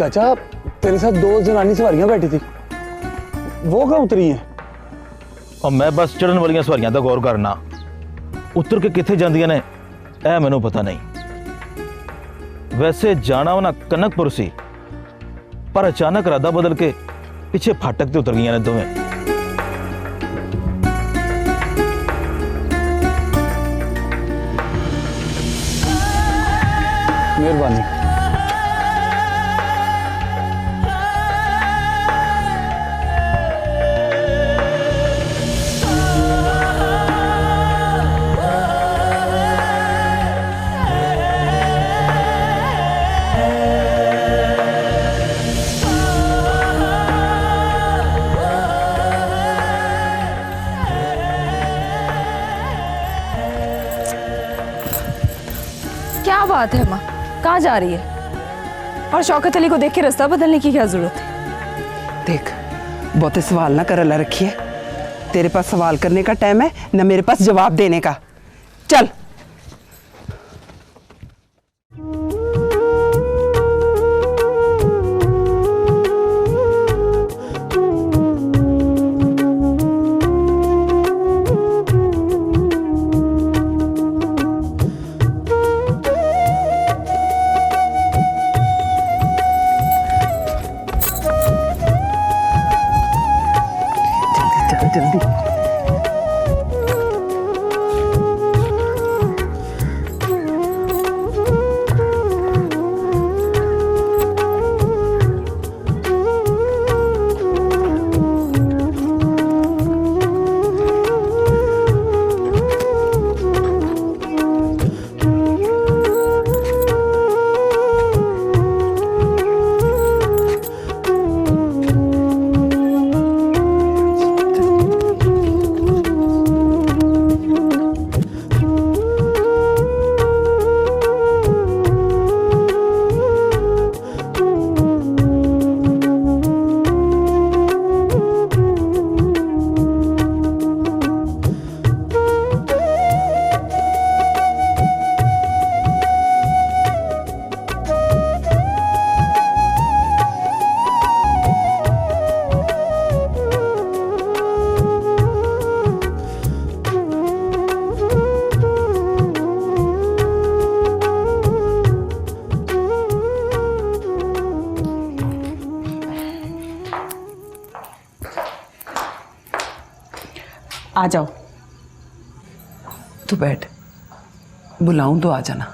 चाचा तेरे साथ 2 जनानी सवारियां बैठी थी, वो कहाँ उतरी हैं? और मैं बस चढ़न वाली सवारियां का गौर करना, उतर के किथे जांदियां ने ऐ मैनू पता नहीं। वैसे जाना उन्हें कनकपुर सी, पर अचानक इरादा बदल के पिछे फाटक ते उतर गई ने दोवें। मेहरबानी। क्या बात है माँ, कहाँ जा रही है? और शौकत अली को देख के रास्ता बदलने की क्या जरूरत है? देख, बहुते सवाल ना कर अल्लाह रखिए। तेरे पास सवाल करने का टाइम है ना मेरे पास जवाब देने का। चल। जल्दी। आ जाओ। तू बैठ, बुलाऊं तो आ जाना।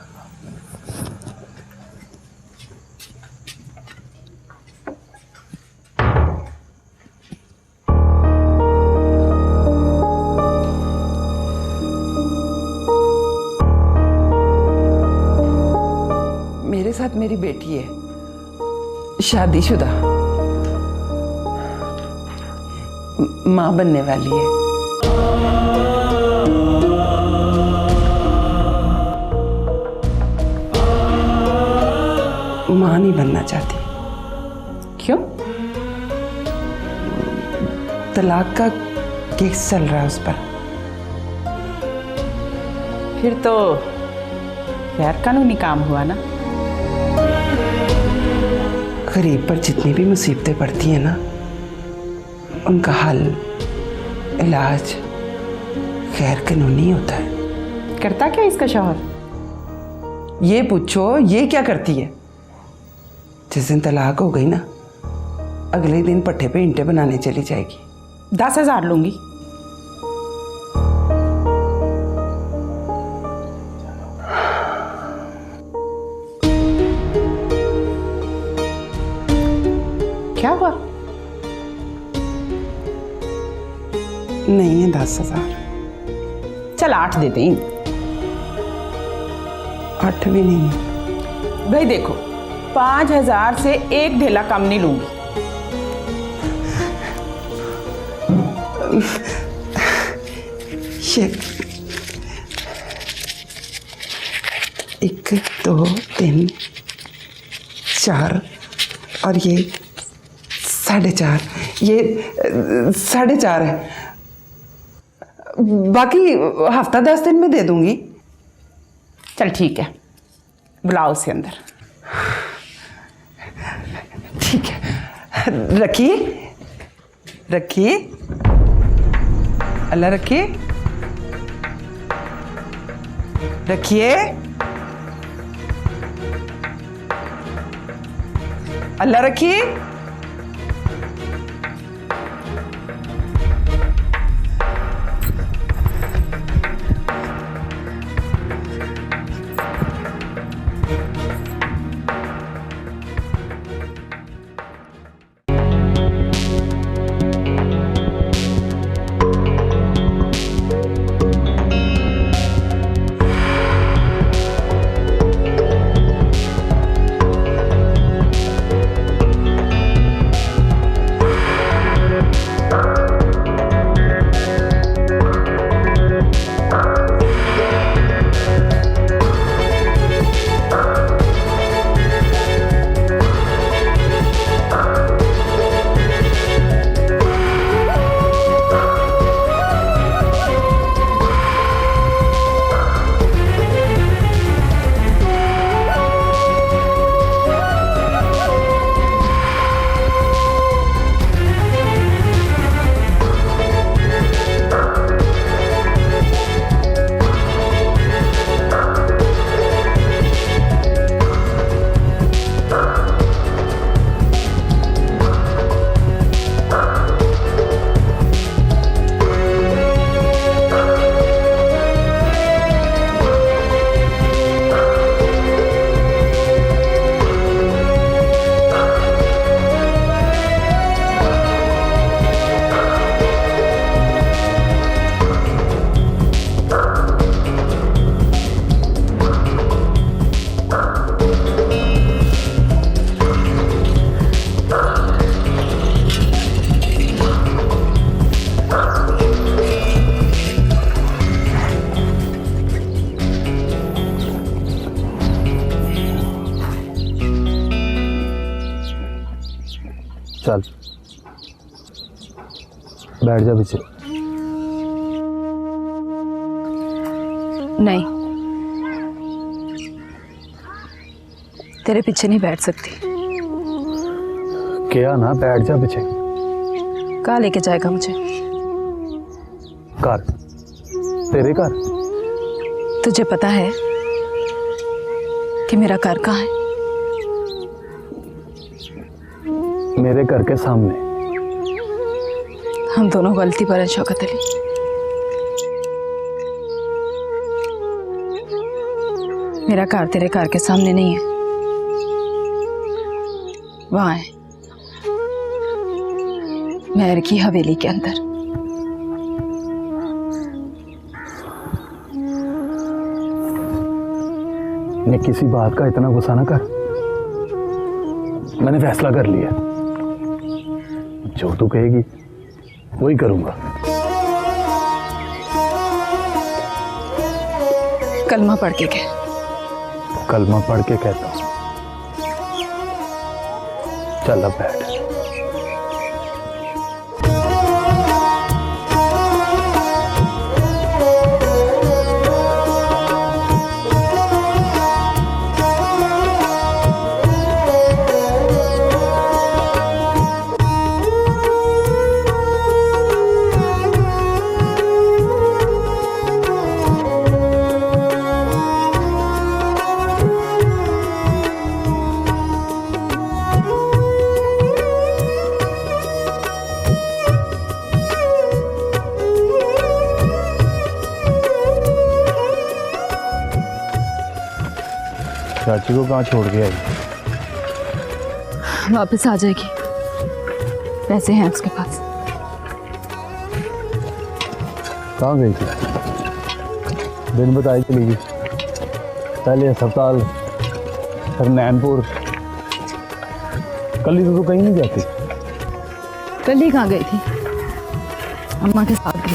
मेरे साथ मेरी बेटी है, शादीशुदा, मां बनने वाली है। मां नहीं बनना चाहती। क्यों? तलाक का केस चल रहा है उस पर। फिर तो गैर कानूनी काम हुआ ना। गरीब पर जितनी भी मुसीबतें पड़ती हैं ना, उनका हल, इलाज गैर कानूनी होता है। करता क्या इसका शौहर? ये पूछो, ये क्या करती है? जिस दिन तलाक हो गई ना, अगले दिन पट्टे पे ईंटें बनाने चली जाएगी। 10,000 लूंगी। क्या हुआ? नहीं है 10,000। चल 8 देते हैं। 8 भी नहीं है। भाई देखो, 5,000 से एक ढेला कम नहीं लूंगी। ये 1 2 3 4 और ये 4.5, ये 4.5 है। बाकी हफ्ता 10 दिन में दे दूंगी। चल ठीक है, बुलाओ उसे अंदर। ठीक है, रखिए रखिए, अल्लाह रखिए, रखिए, अल्लाह रखिए। चल बैठ जा पीछे। नहीं, तेरे पीछे नहीं बैठ सकती। क्या ना, बैठ जा पीछे। कहाँ लेके जाएगा मुझे? घर, तेरे घर। तुझे पता है कि मेरा घर कहाँ है? मेरे घर के सामने। हम दोनों गलती पर हैं शौकत अली। मेरा घर तेरे घर के सामने नहीं है, वहां है, महर की हवेली के अंदर। ने किसी बात का इतना गुस्सा ना कर। मैंने फैसला कर लिया, जो तू कहेगी वही करूंगा। कलमा पढ़ के कह। कलमा पढ़ के कहता हूं। चल अब बैठ। चाची को कहाँ छोड़ के आई? वापस आ जाएगी, पैसे हैं उसके पास। कहाँ गई थी? दिन बताई चली गई। पहले अस्पताल, फिर नैनपुर। कल ही तो कहीं नहीं जाती। कल ही कहाँ गई थी? अम्मा के साथ गई थी।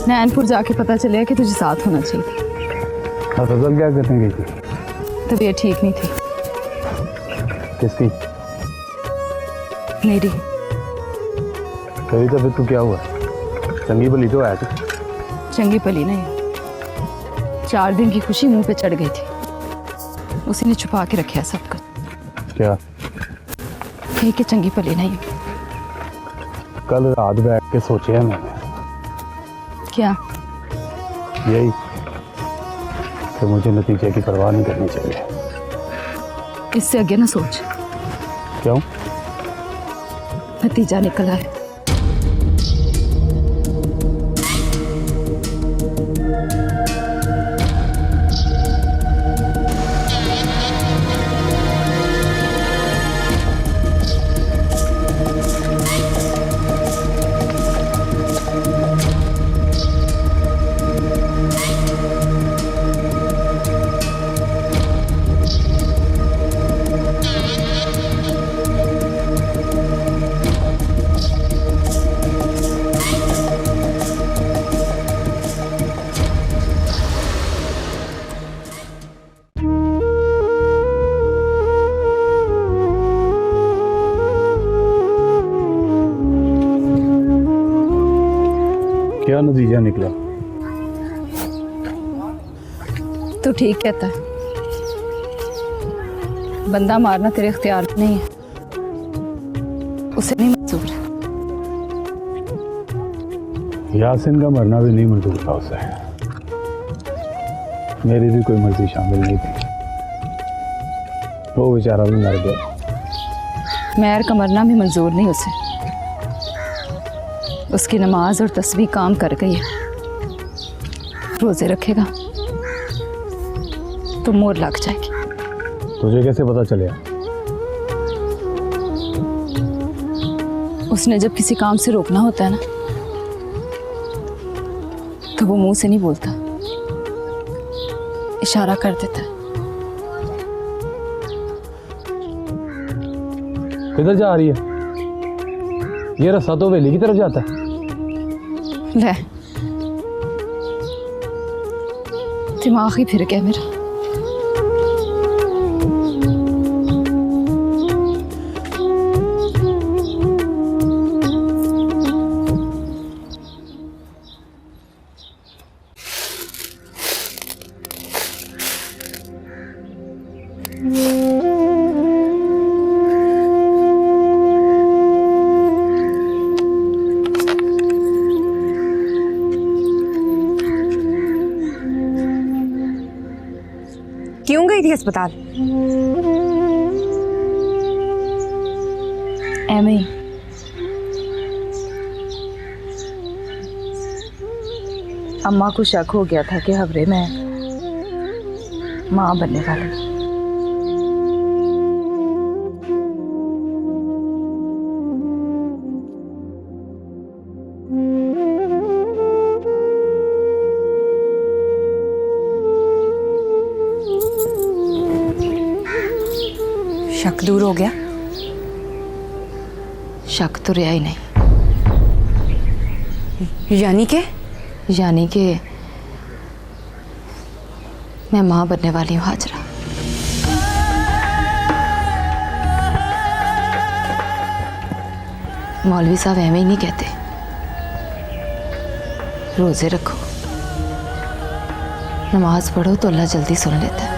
नैनपुर जाके पता चला कि तुझे साथ होना चाहिए था। फजल क्या करने गई थी? तबीयत ठीक नहीं थी किसकी? मेरी। तेरी तबीयत को क्या हुआ? चंगी भली तो है तू। चंगी भली नहीं, 4 दिन की खुशी मुंह पे चढ़ गई थी, उसी ने छुपा के रखा सब कुछ। क्या? कहीं के चंगी भली नहीं। कल रात बैठ के सोचा है मैंने, क्या? यही कि मुझे नतीजे की परवाह नहीं करनी चाहिए। इससे आगे ना सोच, क्यों? नतीजा निकला है। क्या नतीजा निकला? तू ठीक कहता है, बंदा मारना तेरे इख्तियार में नहीं है, उसे नहीं मंजूर। यासिन का मरना भी नहीं मंजूर था उसे, मेरी भी कोई मर्जी शामिल नहीं थी, वो बेचारा भी मर गया। मैर का मरना भी मंजूर नहीं उसे, उसकी नमाज और तस्बीह काम कर गई है। रोजे रखेगा तो मोर लग जाएगी। तुझे कैसे पता चलेगा? उसने जब किसी काम से रोकना होता है ना, तो वो मुंह से नहीं बोलता, इशारा कर देता है। किधर जा रही है? ये रास्ता तो हवेली की तरफ जाता है। ले, दिमाग ही फिर गया मेरा। क्यों गई थी अस्पताल? एमे ही। अम्मा को शक हो गया था कि हवरे में माँ बनने वाली। शक दूर हो गया? शक तो रहा ही नहीं। यानी कि मैं माँ बनने वाली हूँ हाजरा। मौलवी साहब ऐਵੇਂ ही नहीं कहते, रोजे रखो, नमाज पढ़ो तो अल्लाह जल्दी सुन लेता है।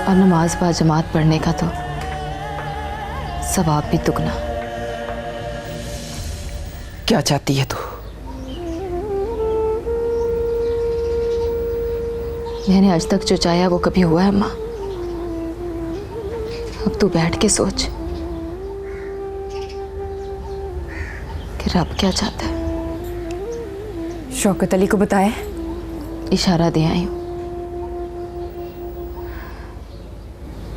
और नमाज बा जमात पढ़ने का तो सवाब भी दुगना। क्या चाहती है तू? मैंने आज तक जो चाहा वो कभी हुआ है अम्मा? अब तू बैठ के सोच कि रब क्या चाहता है। शौकत अली को बताया? इशारा दे आई हूँ,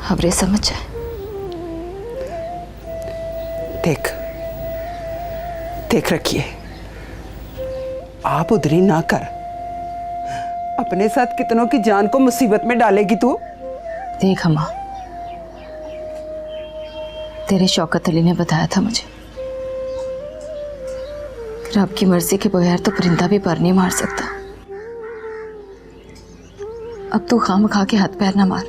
खबरें समझ जाए। देख रखिए, आप उधरी ना कर, अपने साथ कितनों की जान को मुसीबत में डालेगी तू। देख अम्मा, तेरे शौकत अली ने बताया था मुझे, रब की मर्जी के बगैर तो परिंदा भी पर नहीं मार सकता। अब तू खाम खा के हाथ पैर ना मार।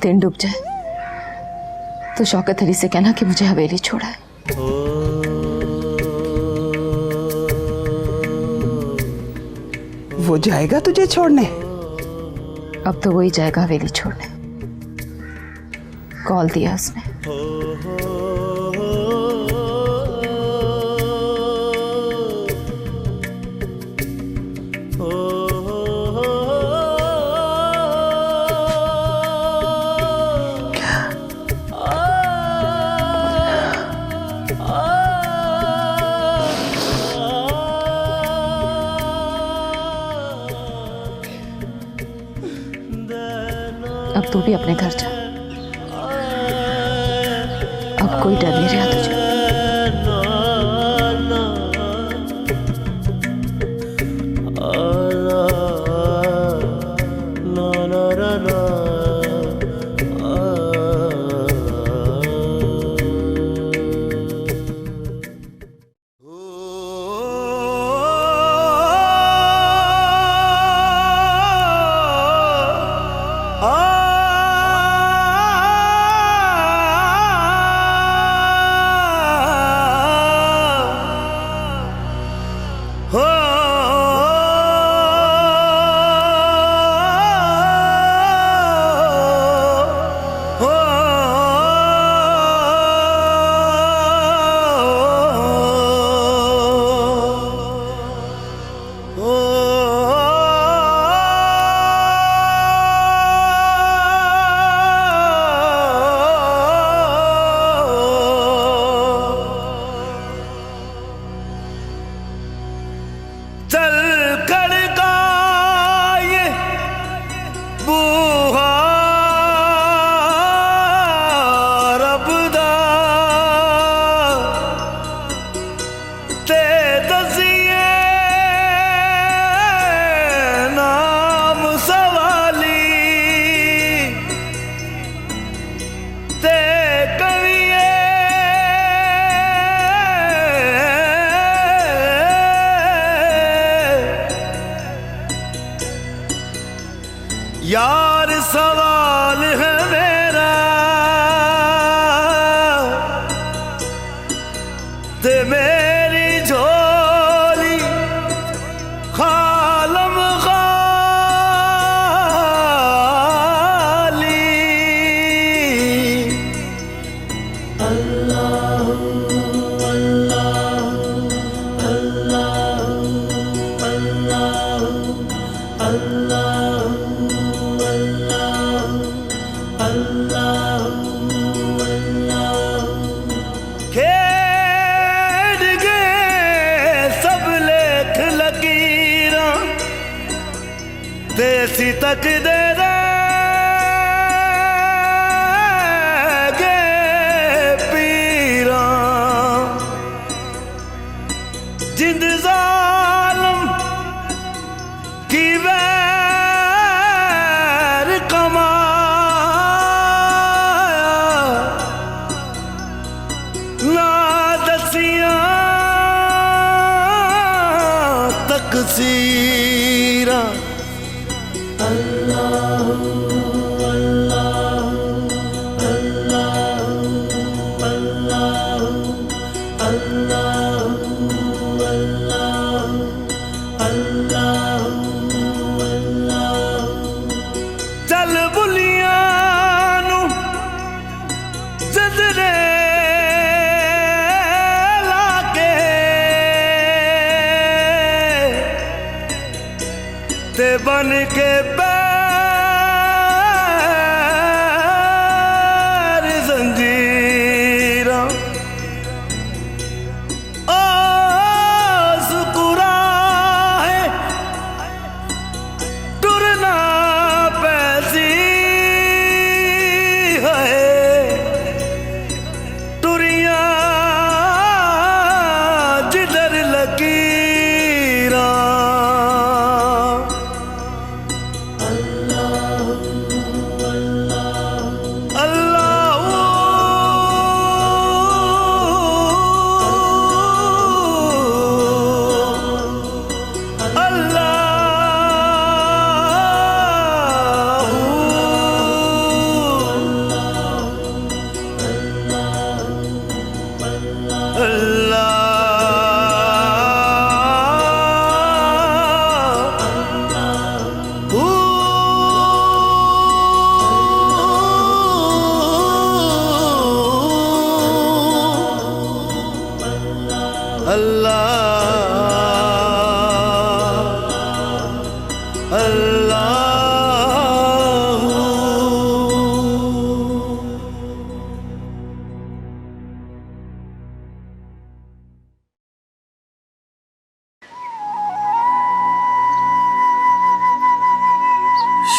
दिन डूब जाए तो शौकत अली से कहना कि मुझे हवेली छोड़ा है। वो जाएगा तुझे छोड़ने? अब तो वही जाएगा हवेली छोड़ने। कॉल दिया उसने। अब तू भी अपने घर जा, अब कोई डर नहीं रहा तुझे। यार सवाल है मेरा ते मेरी झोली खालम खाली। अल्लाह अल्लाह अल्लाह अल्लाह अल्लाह खेड गए सब लेख लकीरा देसी तक दे गे पीरा। जिंद जालम की वैर कमा तकसीरा। अल्लाह अल्लाह अल्लाह अल्लाह अल्लाह अल्लाह अल्लाह। चल बुलियानु जदरे ते बन के पैर जंजीरा। ओ सुकुरा है टुरना पैसी है टुरिया जिधर लकीरा।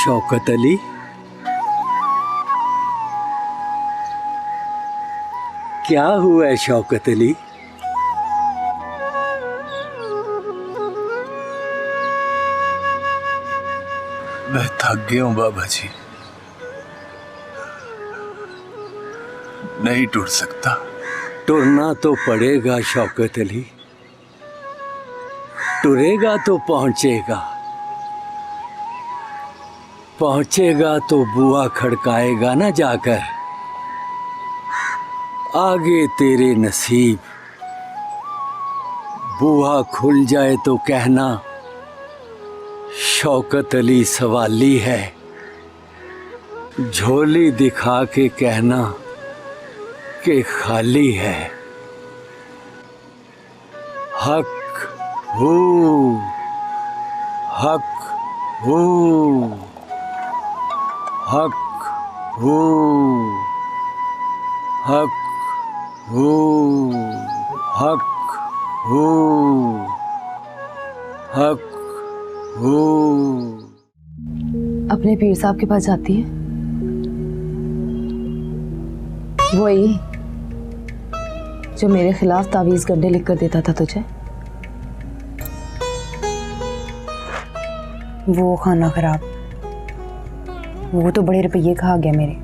शौकत अली, क्या हुआ है शौकत अली? मैं थक गया हूं बाबा जी, नहीं टूट सकता। टुरना तो पड़ेगा शौकत अली, टुरेगा तो पहुंचेगा, पहुंचेगा तो बुआ खड़काएगा ना जाकर। आगे तेरे नसीब, बुआ खुल जाए तो कहना शौकत अली सवाली है, झोली दिखा के कहना कि खाली है। हक हू, हक हू, हक हू, हक हू, हक हू, हक हू। अपने पीर साहब के पास जाती है, वही जो मेरे खिलाफ तावीज गड्ढे लिख कर देता था तुझे। वो खाना खराब, वो तो बड़े रुपये खा गया मेरे।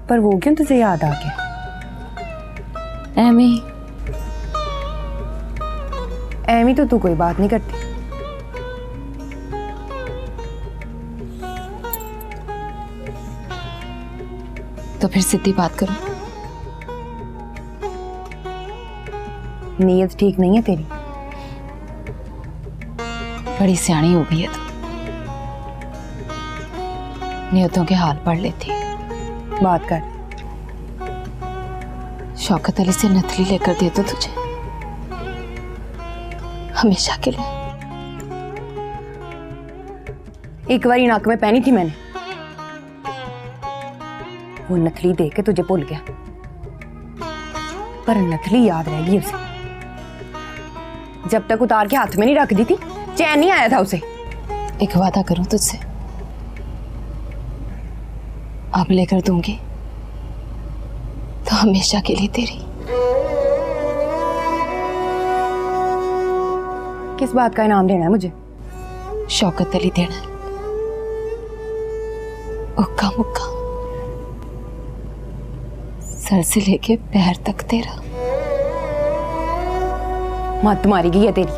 पर वो क्यों तुझे याद आ गया? एमी एमी तो तू कोई बात नहीं करती। तो फिर सीधी बात करो। नीयत ठीक नहीं है तेरी। बड़ी सियाणी हो गई है तू, नियतों के हाल पढ़ लेती है। बात कर। शौकत अली से नथली लेकर दे दो तुझे, हमेशा के लिए। एक बारी नाक में पहनी थी मैंने, वो नथली देख के तुझे भूल गया, पर नथली याद रह गई उसे। जब तक उतार के हाथ में नहीं रख दी थी, चैन नहीं आया था उसे। एक वादा करूं तुझसे, अब लेकर दूंगी तो हमेशा के लिए तेरी। किस बात का इनाम देना है मुझे? शौकत अली देना है, उक्का मुक्का, सर से लेके पैर तक तेरा। मत मारी गई है तेरी।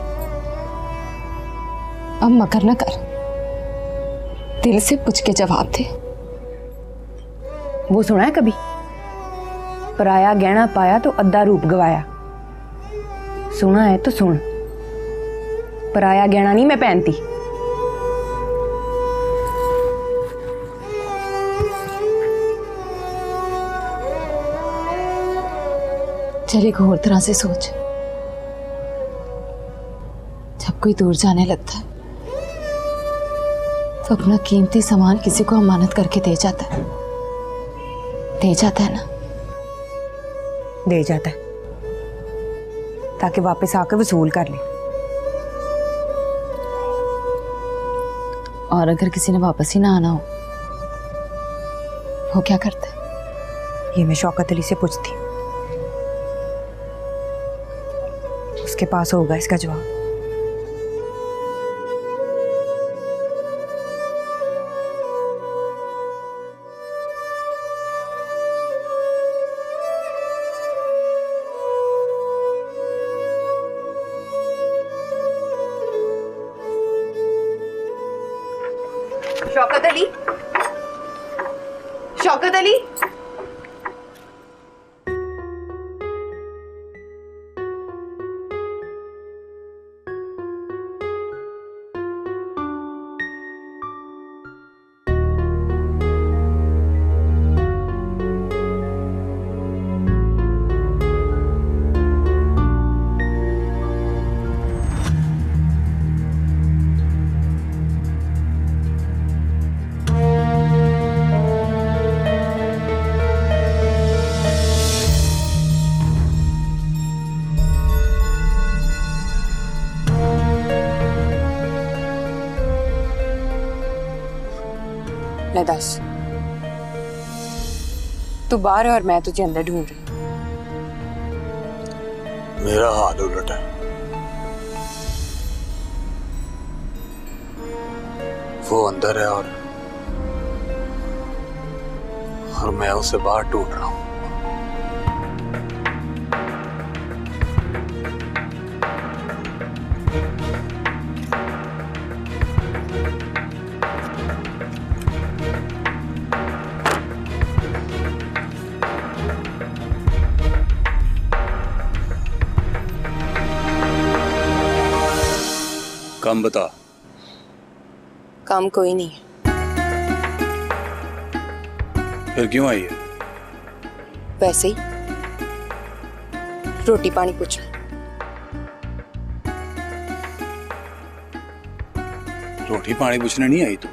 अब मकर न कर, दिल से पूछ के जवाब दे। वो सुना है कभी? पराया गहना पाया तो अद्धा रूप गवाया। सुना है तो सुन, पराया गहना नहीं मैं पहनती। चल एक और तरह से सोच। जब कोई दूर जाने लगता है तो अपना कीमती सामान किसी को अमानत करके दे जाता है, दे जाता है ना? दे जाता है ताकि वापस आकर वसूल कर ले। और अगर किसी ने वापस ही ना आना हो, वो क्या करता है? ये मैं शौकत अली से पूछती, उसके पास होगा इसका जवाब। शौकत अली, शौकत अली, पहले दस, तू बाहर है और मैं तुझे अंदर ढूंढ रही हूँ। मेरा हाल उलट है। वो अंदर है और मैं उसे बाहर ढूंढ रहा हूं। काम बता। काम कोई नहीं है। फिर क्यों आई है? वैसे ही रोटी पानी पूछना। रोटी पानी पूछने नहीं आई तू?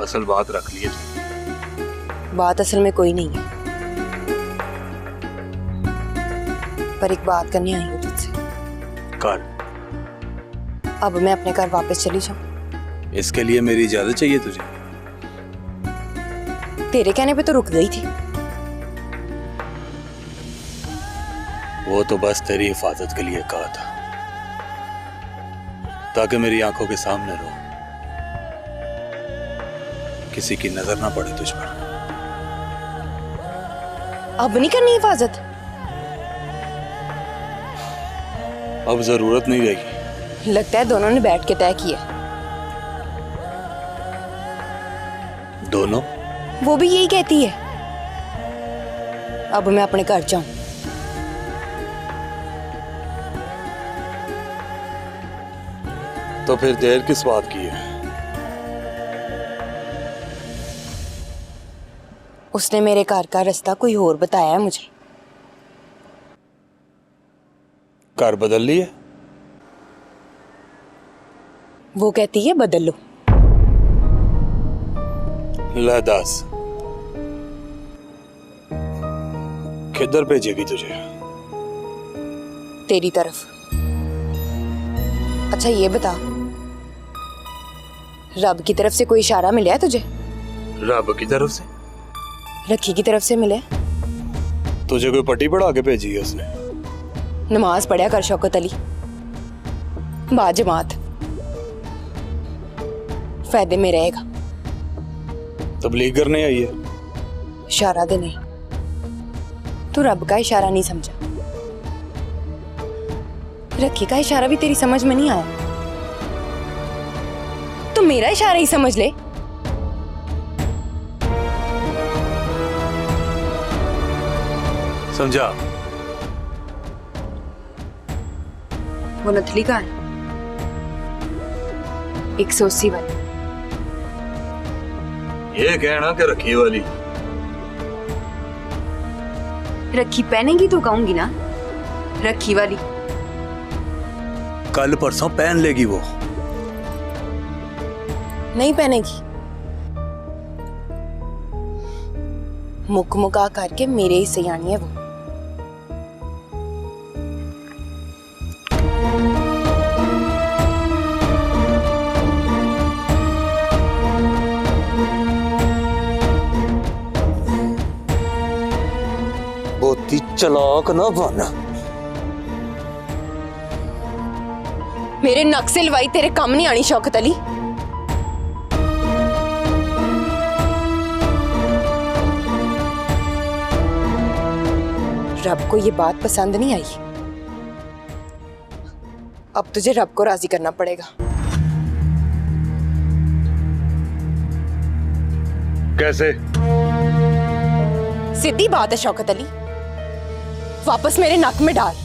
असल बात रख ली है तू। बात असल में कोई नहीं है, पर एक बात करनी आई हूँ तुझसे। कर। अब मैं अपने घर वापस चली जाऊं? इसके लिए मेरी इजाजत चाहिए तुझे? तेरे कहने पे तो रुक गई थी। वो तो बस तेरी हिफाजत के लिए कहा था, ताकि मेरी आंखों के सामने रहो, किसी की नजर ना पड़े तुझ पर। अब नहीं करनी हिफाजत? अब जरूरत नहीं रहेगी। लगता है दोनों ने बैठ के तय किया। दोनों? वो भी यही कहती है। अब मैं अपने घर जाऊं। तो फिर देर किस बात की है? उसने मेरे घर का रास्ता कोई और बताया है मुझे। कार बदल ली है? वो कहती है बदल लो। ले दास, किधर भेजेगी तुझे? तेरी तरफ। अच्छा ये बता, रब की तरफ से कोई इशारा मिला है तुझे? रब की तरफ से? रखी की तरफ से मिले? तुझे कोई पट्टी पढ़ा के भेजी है उसने? नमाज पढ़िया कर शौकत अली, बाजमात, फायदे में रहेगा। तबलीग करने आई है? इशारा देने। तू रब का इशारा नहीं समझा, रखी का इशारा भी तेरी समझ में नहीं आया। तू मेरा इशारा ही समझ ले। समझा? वो नथली का है 180 वाली। ये कहना कि रखी वाली? रखी पहनेगी तो कहूंगी ना, रखी वाली। कल परसों पहन लेगी वो। नहीं पहनेगी। मुक मुका करके मेरे ही सयानी है वो। बहुती चालाक ना बन। मेरे नक से लवाई तेरे काम नहीं आनी शौकत अली। रब को ये बात पसंद नहीं आई। अब तुझे रब को राजी करना पड़ेगा। कैसे? सीधी बात है शौकत अली, वापस मेरे नक में डाल,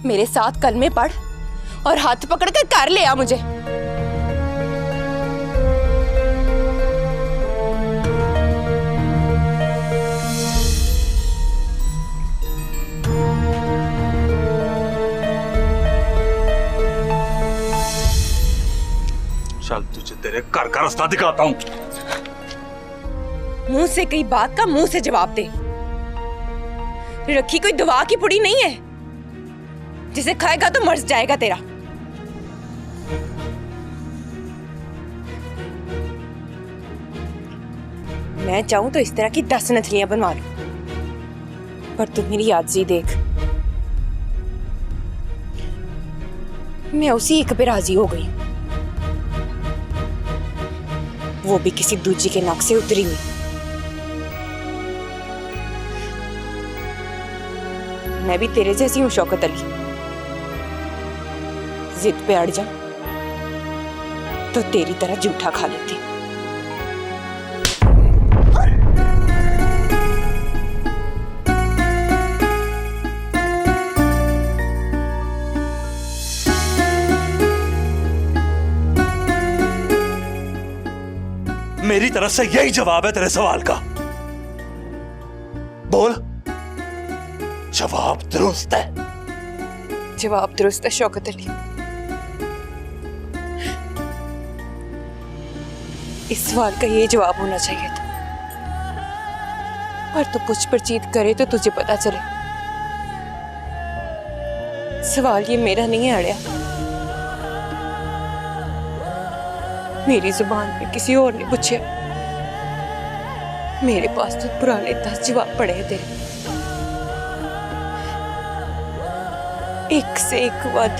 मेरे साथ कलमे पढ़ और हाथ पकड़कर कर ले आ मुझे। चल तुझे तेरे घर का रास्ता दिखाता हूं। मुंह से कई बात का मुंह से जवाब दे। रखी कोई दवा की पुड़ी नहीं है जिसे खाएगा तो मर जाएगा तेरा। मैं चाहूं तो इस तरह की 10 नथलियां बनवा लूं, पर तू मेरी आजी देख, मैं उसी एक पे राजी हो गई, वो भी किसी दूजी के नाक से उतरी हुई। मैं भी तेरे जैसी हूं शौकत अली, जिद पे अड़ जा तो तेरी तरह जूठा खा लेती। मेरी तरफ से यही जवाब है तेरे सवाल का। बोल, जवाब दुरुस्त है। जवाब दुरुस्त है शौकत अली। इस सवाल का ये जवाब होना चाहिए था, पर तू पूछ परचीत करे तो तुझे पता चले। सवाल ये मेरा नहीं है अड़िया, मेरी जुबान पे किसी और ने पूछा। मेरे पास तो पुराने 10 जवाब पड़े हैं तेरे, एक से एक वध।